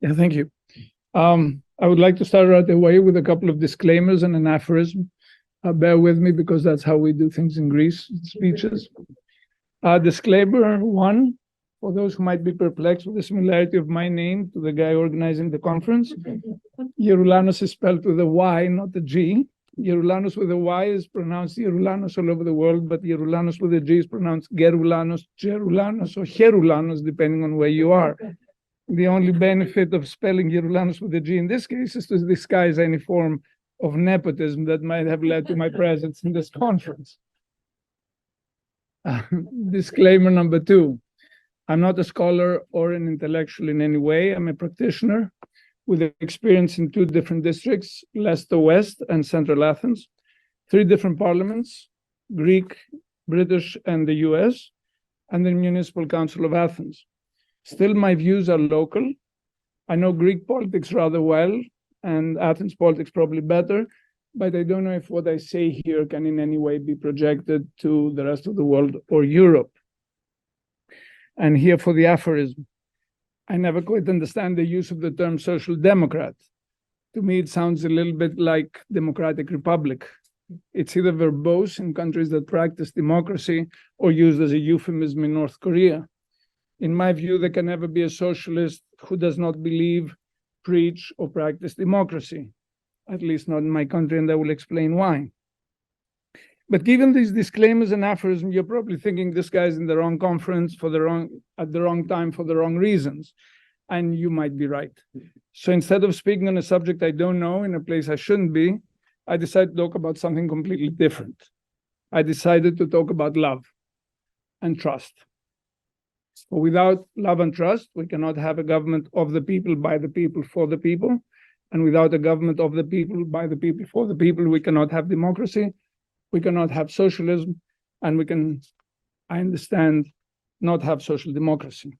Yeah, thank you. I would like to start right away with a couple of disclaimers and an aphorism. Bear with me because that's how we do things in Greece, speeches. Disclaimer one, for those who might be perplexed with the similarity of my name to the guy organizing the conference, Yeroulanos is spelled with a Y, not a G. Yeroulanos with a Y is pronounced Yeroulanos all over the world, but Yeroulanos with a G is pronounced Geroulanos, Geroulanos, or Yeroulanos, depending on where you are. The only benefit of spelling Yeroulanos with a G in this case is to disguise any form of nepotism that might have led to my presence in this conference. Disclaimer number two, I'm not a scholar or an intellectual in any way. I'm a practitioner with experience in two different districts, Leicester West and Central Athens, three different parliaments, Greek, British, and the US, and the Municipal Council of Athens. Still, my views are local. I know Greek politics rather well, and Athens politics probably better, but I don't know if what I say here can in any way be projected to the rest of the world or Europe. And here for the aphorism. I never quite understand the use of the term social democrat. To me, it sounds a little bit like democratic republic. It's either verbose in countries that practice democracy or used as a euphemism in North Korea. In my view, there can never be a socialist who does not believe, preach, or practice democracy, at least not in my country, and I will explain why. But given these disclaimers and aphorisms, you're probably thinking this guy's in the wrong conference at the wrong time for the wrong reasons. And you might be right. So instead of speaking on a subject I don't know in a place I shouldn't be, I decided to talk about something completely different. I decided to talk about love and trust. For without love and trust, we cannot have a government of the people, by the people, for the people. And without a government of the people, by the people, for the people, we cannot have democracy. We cannot have socialism, and we can, I understand, not have social democracy.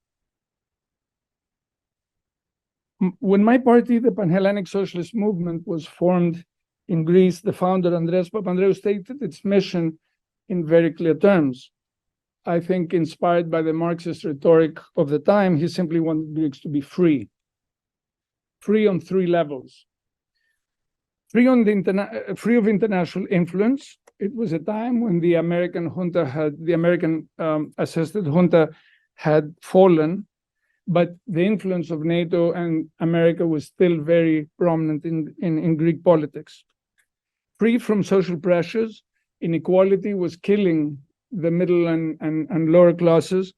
When my party, the Panhellenic Socialist Movement, was formed in Greece, the founder, Andreas Papandreou, stated its mission in very clear terms. I think inspired by the Marxist rhetoric of the time, he simply wanted Greeks to be free. Free on three levels. Free of international influence. It was a time when the American assisted junta had fallen, but the influence of NATO and America was still very prominent in Greek politics. Free from social pressures, inequality was killing the middle and lower classes,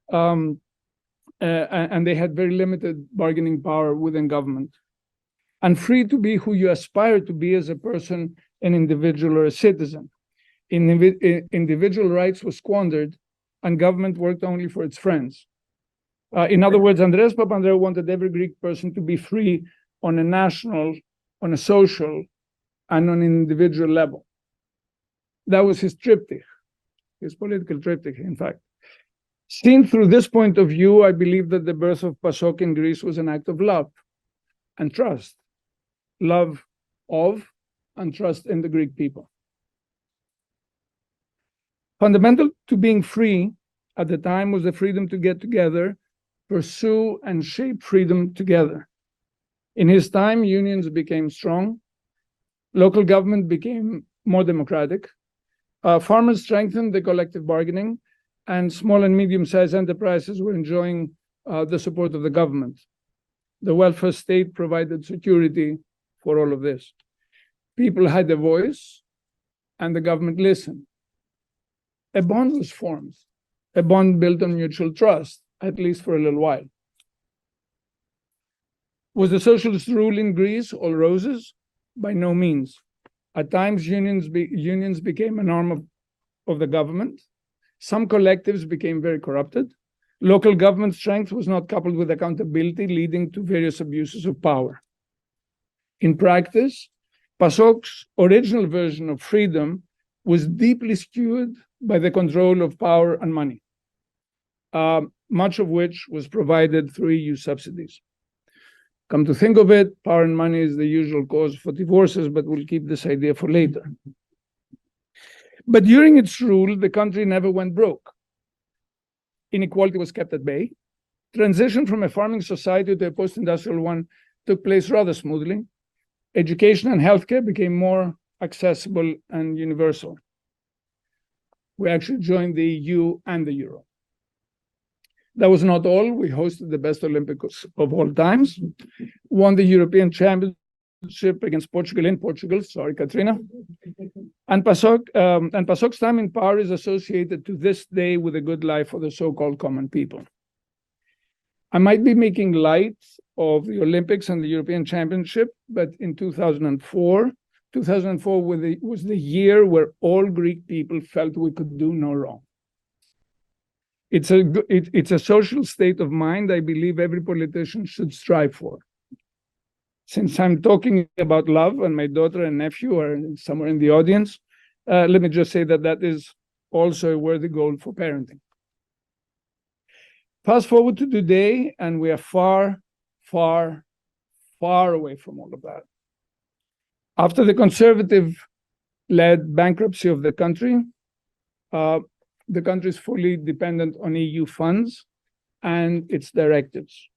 and they had very limited bargaining power within government. And free to be who you aspire to be as a person, an individual, or a citizen. Individual rights were squandered, and government worked only for its friends. In other words, Andreas Papandreou wanted every Greek person to be free on a national, on a social, and on an individual level. That was his triptych, his political triptych, in fact. Seen through this point of view, I believe that the birth of PASOK in Greece was an act of love and trust. Love of and trust in the Greek people. Fundamental to being free at the time was the freedom to get together, pursue and shape freedom together. In his time, unions became strong, local government became more democratic, farmers strengthened the collective bargaining, and small and medium-sized enterprises were enjoying the support of the government. The welfare state provided security for all of this. People had a voice, and the government listened. A bond was formed, a bond built on mutual trust, at least for a little while. Was the socialist rule in Greece all roses? By no means. At times, unions became an arm of the government. Some collectives became very corrupted. Local government strength was not coupled with accountability, leading to various abuses of power. In practice, PASOK's original version of freedom was deeply skewed by the control of power and money, much of which was provided through EU subsidies. Come to think of it, power and money is the usual cause for divorces, but we'll keep this idea for later. But during its rule, the country never went broke. Inequality was kept at bay. Transition from a farming society to a post-industrial one took place rather smoothly. Education and healthcare became more accessible and universal. We actually joined the EU and the Euro. That was not all. We hosted the best Olympics of all times, won the European Championship against Portugal in Portugal. Sorry, Katrina. And PASOK's time in power is associated to this day with a good life for the so-called common people. I might be making light of the Olympics and the European Championship, but in 2004 was the year where all Greek people felt we could do no wrong. It's a social state of mind I believe every politician should strive for. Since I'm talking about love and my daughter and nephew are somewhere in the audience, let me just say that is also a worthy goal for parenting. Fast forward to today, and we are far, far, far away from all of that. After the conservative-led bankruptcy of the country is fully dependent on EU funds and its directives.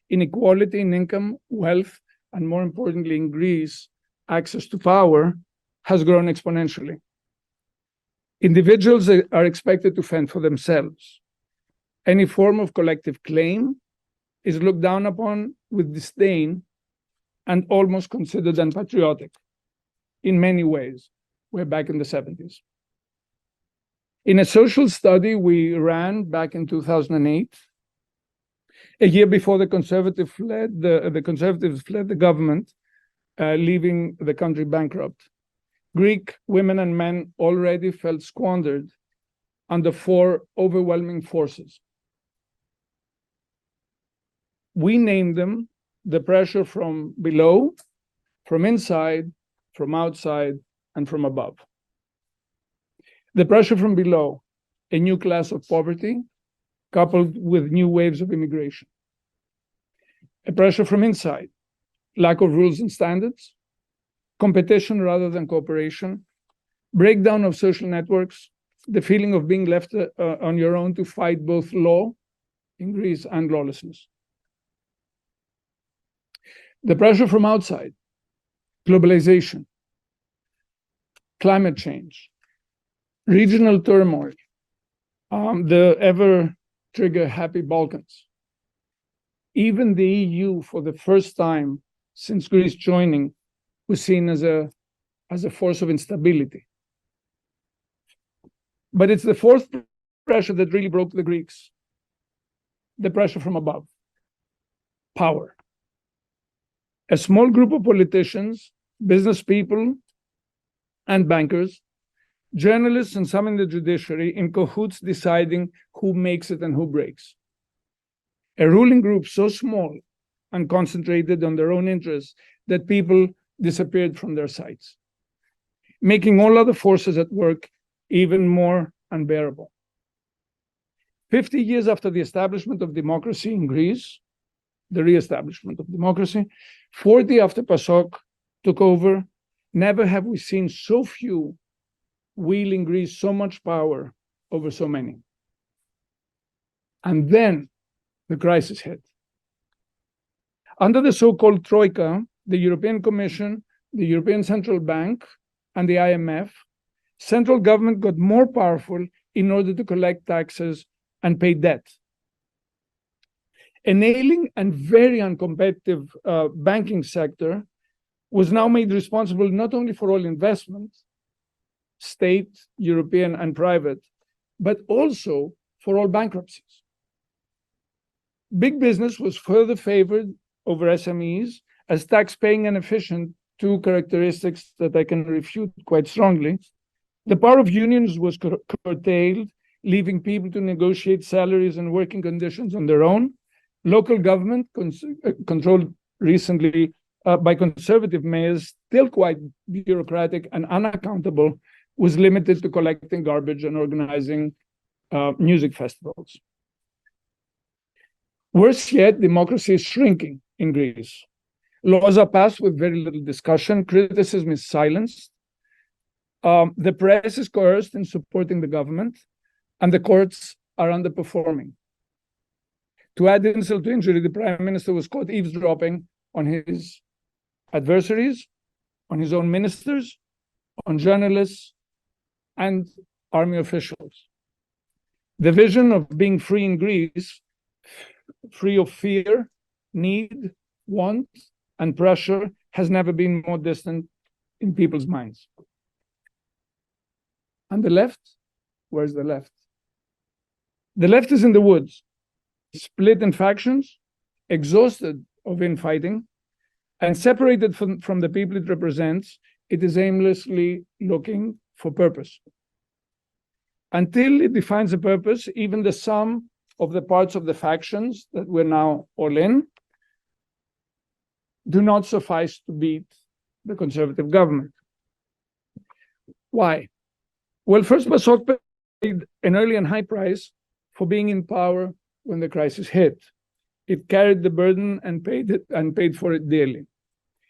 Inequality in income, wealth, and more importantly in Greece, access to power has grown exponentially. Individuals are expected to fend for themselves. Any form of collective claim is looked down upon with disdain and almost considered unpatriotic. In many ways, we're back in the 70s. In a social study we ran back in 2008, a year before the Conservatives fled the government, leaving the country bankrupt, Greek women and men already felt squandered under four overwhelming forces. We named them the pressure from below, from inside, from outside, and from above. The pressure from below, a new class of poverty, coupled with new waves of immigration. A pressure from inside, lack of rules and standards, competition rather than cooperation, breakdown of social networks, the feeling of being left on your own to fight both law in Greece and lawlessness. The pressure from outside, globalization, climate change, regional turmoil, the ever trigger happy Balkans. Even the EU, for the first time since Greece joining, was seen as a force of instability. But it's the fourth pressure that really broke the Greeks. The pressure from above, power. A small group of politicians, business people, and bankers, journalists, and some in the judiciary in cahoots deciding who makes it and who breaks. A ruling group so small and concentrated on their own interests that people disappeared from their sights, making all other forces at work even more unbearable. 50 years after the establishment of democracy in Greece, the re-establishment of democracy, 40 after PASOK took over, never have we seen so few wielding Greece so much power over so many. And then the crisis hit. Under the so-called Troika, the European Commission, the European Central Bank, and the IMF, central government got more powerful in order to collect taxes and pay debt. An ailing and very uncompetitive banking sector was now made responsible not only for all investment, state, European, and private, but also for all bankruptcies. Big business was further favored over SMEs as tax-paying and efficient, two characteristics that I can refute quite strongly. The power of unions was curtailed, leaving people to negotiate salaries and working conditions on their own. Local government, controlled recently by conservative mayors, still quite bureaucratic and unaccountable, was limited to collecting garbage and organizing music festivals. Worse yet, democracy is shrinking in Greece. Laws are passed with very little discussion. Criticism is silenced. The press is coerced in supporting the government, and the courts are underperforming. To add insult to injury, the prime minister was caught eavesdropping on his adversaries, on his own ministers, on journalists, and army officials. The vision of being free in Greece, free of fear, need, want, and pressure, has never been more distant in people's minds. And the left? Where's the left? The left is in the woods, split in factions, exhausted of infighting, and separated from the people it represents. It is aimlessly looking for purpose. Until it defines a purpose, even the sum of the parts of the factions that we're now all in do not suffice to beat the conservative government. Why? Well, first, PASOK paid an early and high price for being in power when the crisis hit. It carried the burden and paid for it dearly.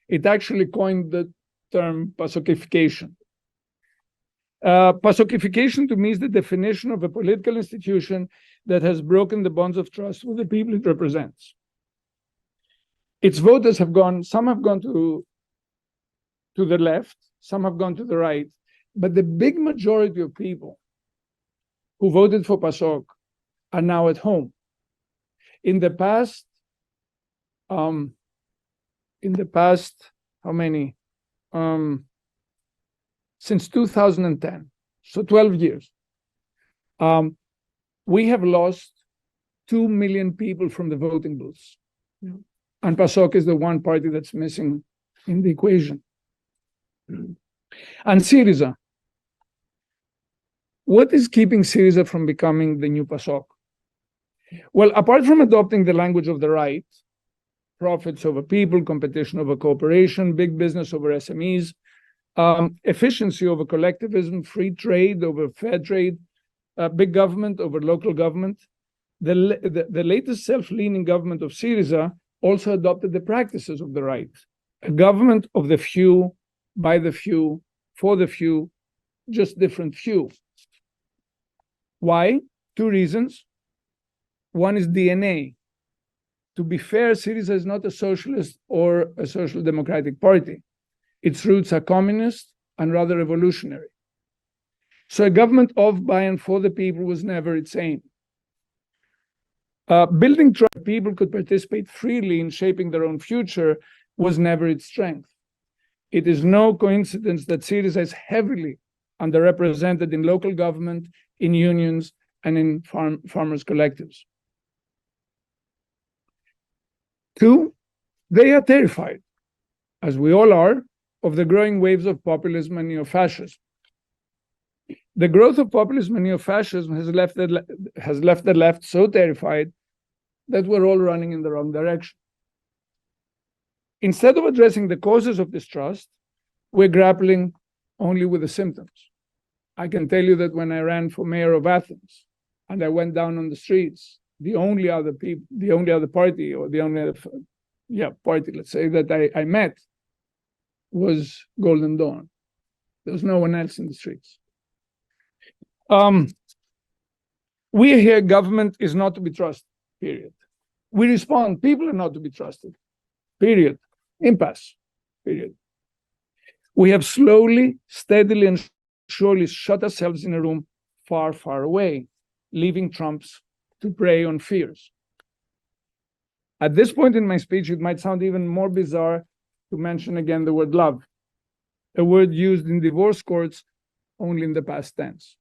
It actually coined the term PASOKification. PASOKification to me is the definition of a political institution that has broken the bonds of trust with the people it represents. Its voters have gone, some have gone to the left, some have gone to the right, but the big majority of people who voted for PASOK are now at home. In the past, how many? Since 2010, so 12 years, we have lost 2 million people from the voting booths. Yeah. And PASOK is the one party that's missing in the equation. And Syriza. What is keeping Syriza from becoming the new PASOK? Well, apart from adopting the language of the right, profits over people, competition over cooperation, big business over SMEs, efficiency over collectivism, free trade over fair trade, big government over local government, the latest self-leaning government of Syriza also adopted the practices of the right. A government of the few, by the few, for the few, just different few. Why? Two reasons. One is DNA. To be fair, Syriza is not a socialist or a social democratic party. Its roots are communist and rather revolutionary. So a government of, by, and for the people was never its aim. Building trust people could participate freely in shaping their own future was never its strength. It is no coincidence that Syriza is heavily underrepresented in local government, in unions, and in farmers' collectives. Two, they are terrified, as we all are, of the growing waves of populism and neo-fascism. The growth of populism and neo-fascism has left the left so terrified that we're all running in the wrong direction. Instead of addressing the causes of distrust, we're grappling only with the symptoms. I can tell you that when I ran for mayor of Athens and I went down on the streets, the only other party, let's say, that I met was Golden Dawn. There was no one else in the streets. We here, government is not to be trusted, period. We respond, people are not to be trusted, period. Impasse, period. We have slowly, steadily, and surely shut ourselves in a room far, far away, leaving trumps to prey on fears. At this point in my speech, it might sound even more bizarre to mention again the word love, a word used in divorce courts only in the past tense.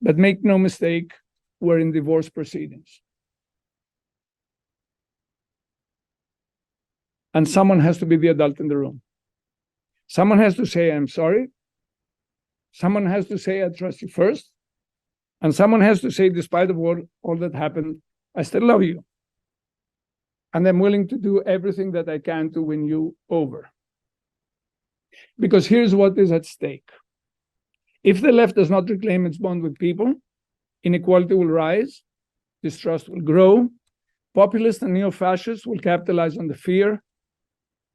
But make no mistake, we're in divorce proceedings. And someone has to be the adult in the room. Someone has to say, I'm sorry. Someone has to say, I trust you first. And someone has to say, despite of all that happened, I still love you. And I'm willing to do everything that I can to win you over. Because here's what is at stake. If the left does not reclaim its bond with people, inequality will rise, distrust will grow, populists and neo-fascists will capitalize on the fear,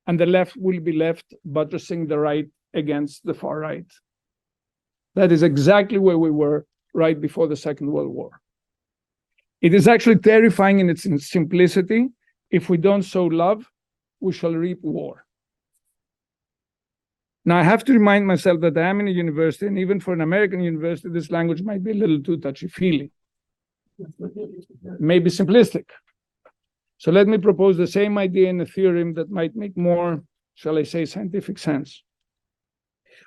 and the left will be left buttressing the right against the far right. That is exactly where we were right before the Second World War. It is actually terrifying in its simplicity. If we don't sow love, we shall reap war. Now, I have to remind myself that I am in a university, and even for an American university, this language might be a little too touchy-feely, maybe simplistic. So let me propose the same idea in a theorem that might make more, shall I say, scientific sense.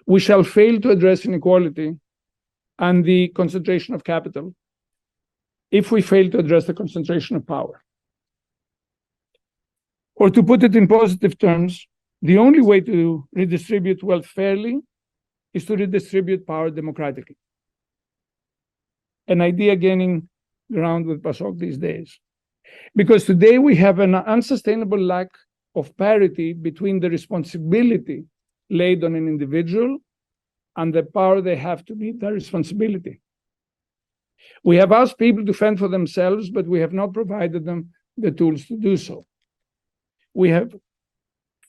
We shall fail to address inequality and the concentration of capital if we fail to address the concentration of power. Or to put it in positive terms, the only way to redistribute wealth fairly is to redistribute power democratically. An idea gaining ground with PASOK these days. Because today we have an unsustainable lack of parity between the responsibility laid on an individual and the power they have to meet that responsibility. We have asked people to fend for themselves, but we have not provided them the tools to do so. We have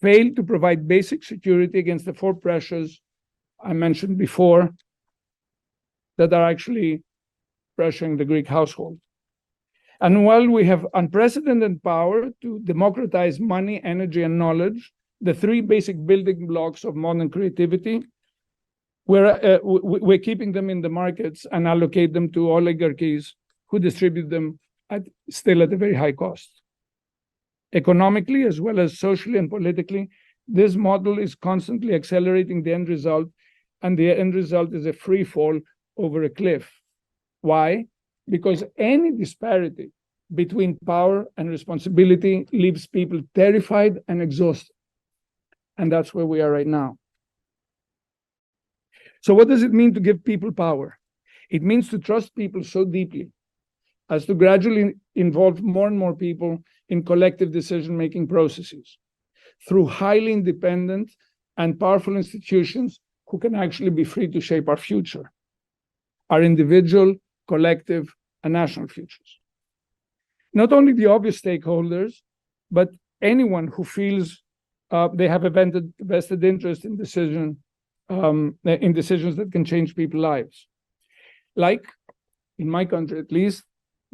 failed to provide basic security against the four pressures I mentioned before that are actually pressuring the Greek household. And while we have unprecedented power to democratize money, energy, and knowledge, the three basic building blocks of modern creativity, we're keeping them in the markets and allocate them to oligarchies who distribute them still at a very high cost. Economically, as well as socially and politically, this model is constantly accelerating the end result, and the end result is a free fall over a cliff. Why? Because any disparity between power and responsibility leaves people terrified and exhausted. And that's where we are right now. So what does it mean to give people power? It means to trust people so deeply as to gradually involve more and more people in collective decision-making processes through highly independent and powerful institutions who can actually be free to shape our future, our individual, collective, and national futures. Not only the obvious stakeholders, but anyone who feels they have a vested interest in decisions that can change people's lives. Like, in my country at least,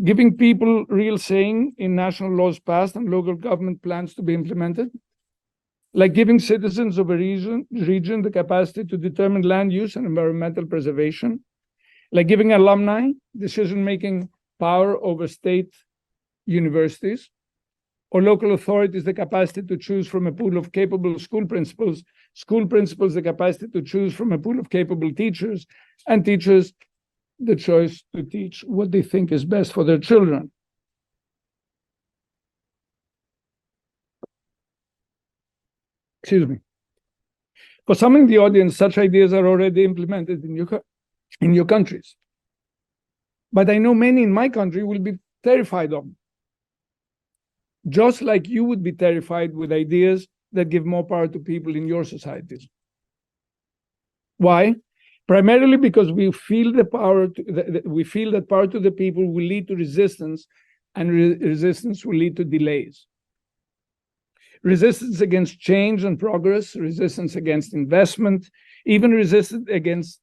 giving people real saying in national laws passed and local government plans to be implemented. Like giving citizens of a region the capacity to determine land use and environmental preservation. Like giving alumni decision-making power over state universities, or local authorities the capacity to choose from a pool of capable school principals the capacity to choose from a pool of capable teachers, and teachers the choice to teach what they think is best for their children. Excuse me. For some in the audience, such ideas are already implemented in your countries. But I know many in my country will be terrified of them. Just like you would be terrified with ideas that give more power to people in your societies. Why? Primarily because we feel that power to the people will lead to resistance, and resistance will lead to delays. Resistance against change and progress, resistance against investment, even resistance against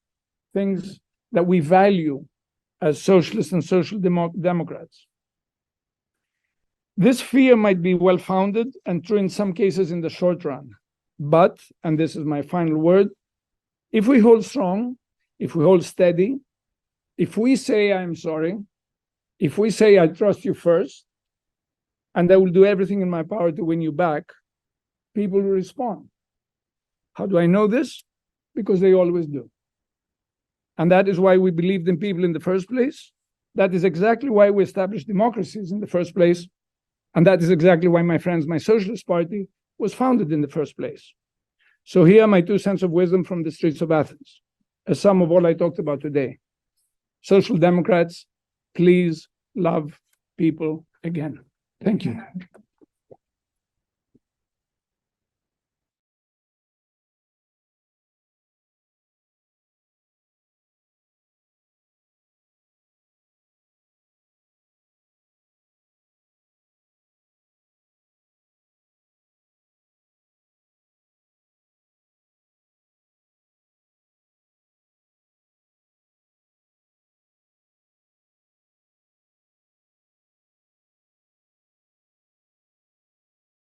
things that we value as socialists and social democrats. This fear might be well-founded and true in some cases in the short run. But, and this is my final word, if we hold strong, if we hold steady, if we say, I'm sorry, if we say, I trust you first, and I will do everything in my power to win you back, people will respond. How do I know this? Because they always do. And that is why we believed in people in the first place. That is exactly why we established democracies in the first place. And that is exactly why, my friends, my Socialist Party was founded in the first place. So here are my 2 cents of wisdom from the streets of Athens, a sum of all I talked about today. Social Democrats, please love people again. Thank you.